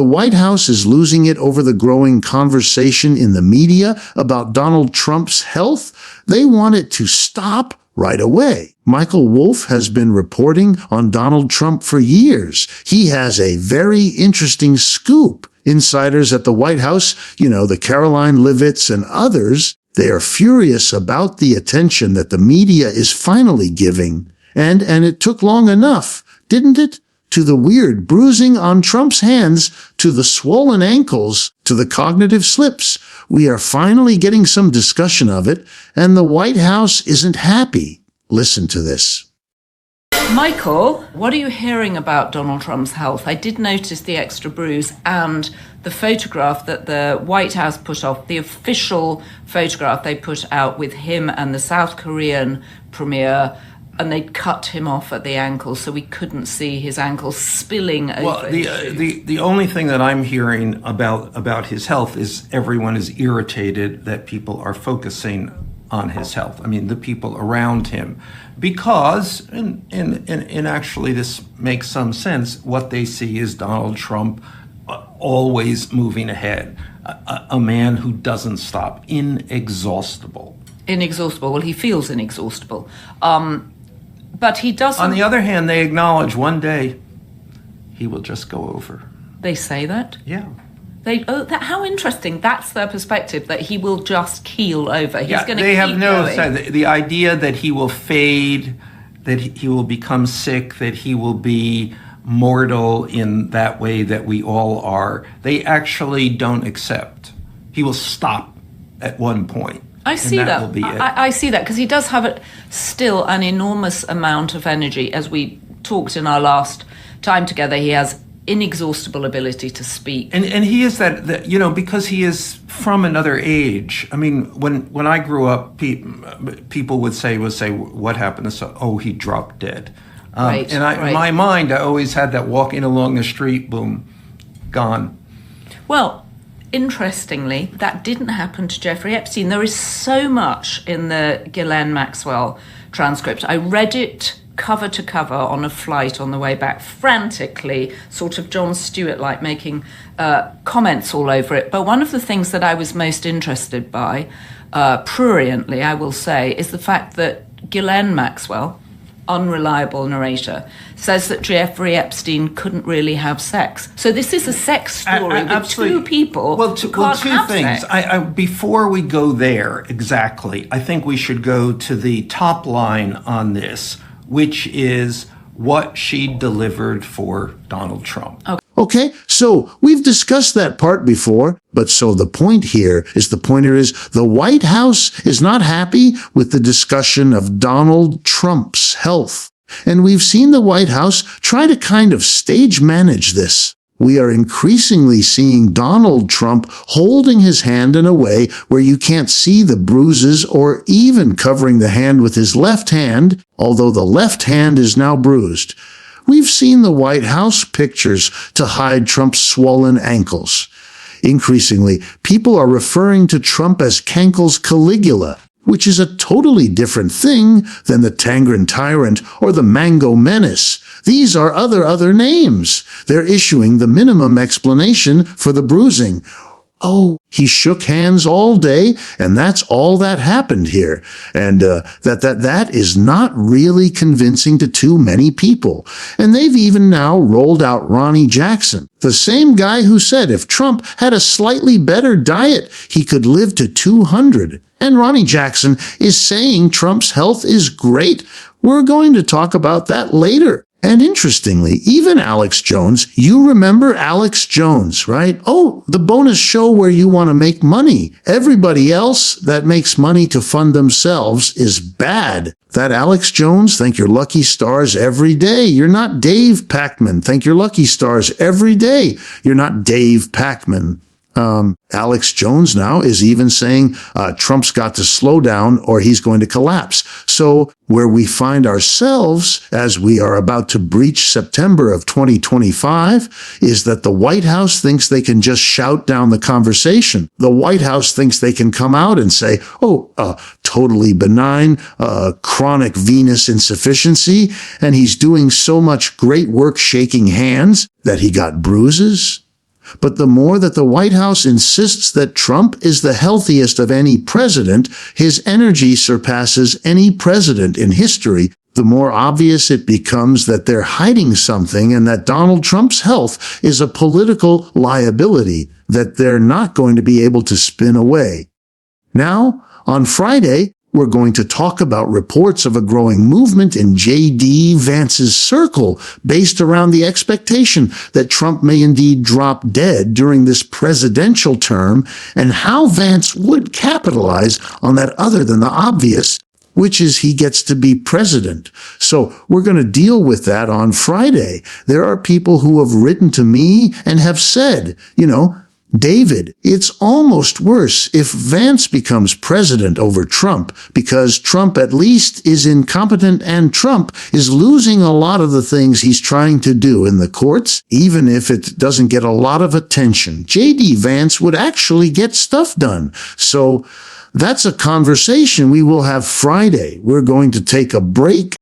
The White House is losing it over the growing conversation in the media about Donald Trump's health. They want it to stop right away. Michael Wolff has been reporting on Donald Trump for years. He has a very interesting scoop. Insiders at the White House, the Caroline Levitts and others, they are furious about the attention that the media is finally giving. And it took long enough, didn't it? To the weird bruising on Trump's hands, to the swollen ankles, to the cognitive slips. We are finally getting some discussion of it, and the White House isn't happy. Listen to this. Michael, what are you hearing about Donald Trump's health? I did notice the extra bruise and the photograph that the White House put off, the official photograph they put out with him and the South Korean premier, and they'd cut him off at the ankle so we couldn't see his ankle spilling over. Well, the only thing that I'm hearing about his health is everyone is irritated that people are focusing on his health. I mean, the people around him, because, and actually this makes some sense, what they see is Donald Trump always moving ahead, a man who doesn't stop, inexhaustible. Well, he feels inexhaustible. But he doesn't. On the other hand, they acknowledge one day he will just go over. They say that? Yeah. How interesting. That's their perspective, that he will just keel over. He's going to keep going. They have no sense. The idea that he will fade, that he will become sick, that he will be mortal in that way that we all are, they actually don't accept. He will stop at one point. I see that. I see that because he does have still an enormous amount of energy. As we talked in our last time together, he has inexhaustible ability to speak. And he is that because he is from another age. I mean, when I grew up, people would say, what happened to he dropped dead. Right, in my mind, I always had that walking along the street, boom, gone. Well, interestingly, that didn't happen to Jeffrey Epstein. There is so much in the Ghislaine Maxwell transcript. I read it cover to cover on a flight on the way back, frantically, sort of Jon Stewart-like, making comments all over it. But one of the things that I was most interested by, pruriently, I will say, is the fact that Ghislaine Maxwell, unreliable narrator, says that Jeffrey Epstein couldn't really have sex. So this is a sex story with two people who can't have things. Sex. Before we go there exactly, I think we should go to the top line on this, which is what she delivered for Donald Trump. Okay, so we've discussed that part before, but so the point here is the White House is not happy with the discussion of Donald Trump's health. And we've seen the White House try to kind of stage manage this. We are increasingly seeing Donald Trump holding his hand in a way where you can't see the bruises or even covering the hand with his left hand, although the left hand is now bruised. We've seen the White House pictures to hide Trump's swollen ankles. Increasingly, people are referring to Trump as Cankle's Caligula, which is a totally different thing than the Tangren Tyrant or the Mango Menace. These are other names. They're issuing the minimum explanation for the bruising. Oh, he shook hands all day, and that's all that happened here. And that is not really convincing to too many people. And they've even now rolled out Ronnie Jackson, the same guy who said if Trump had a slightly better diet, he could live to 200. And Ronnie Jackson is saying Trump's health is great. We're going to talk about that later. And interestingly, even Alex Jones, you remember Alex Jones, right? Oh, the bonus show where you want to make money. Everybody else that makes money to fund themselves is bad. That Alex Jones, thank your lucky stars every day. You're not Dave Pacman. Thank your lucky stars every day. You're not Dave Pacman. Alex Jones now is even saying Trump's got to slow down or he's going to collapse. So where we find ourselves as we are about to breach September of 2025 is that the White House thinks they can just shout down the conversation. The White House thinks they can come out and say, totally benign, chronic venous insufficiency, and he's doing so much great work shaking hands that he got bruises. But the more that the White House insists that Trump is the healthiest of any president, his energy surpasses any president in history, the more obvious it becomes that they're hiding something and that Donald Trump's health is a political liability that they're not going to be able to spin away. Now, on Friday, we're going to talk about reports of a growing movement in J.D. Vance's circle based around the expectation that Trump may indeed drop dead during this presidential term and how Vance would capitalize on that other than the obvious, which is he gets to be president. So we're going to deal with that on Friday. There are people who have written to me and have said, David, it's almost worse if Vance becomes president over Trump because Trump at least is incompetent and Trump is losing a lot of the things he's trying to do in the courts, even if it doesn't get a lot of attention. J.D. Vance would actually get stuff done. So that's a conversation we will have Friday. We're going to take a break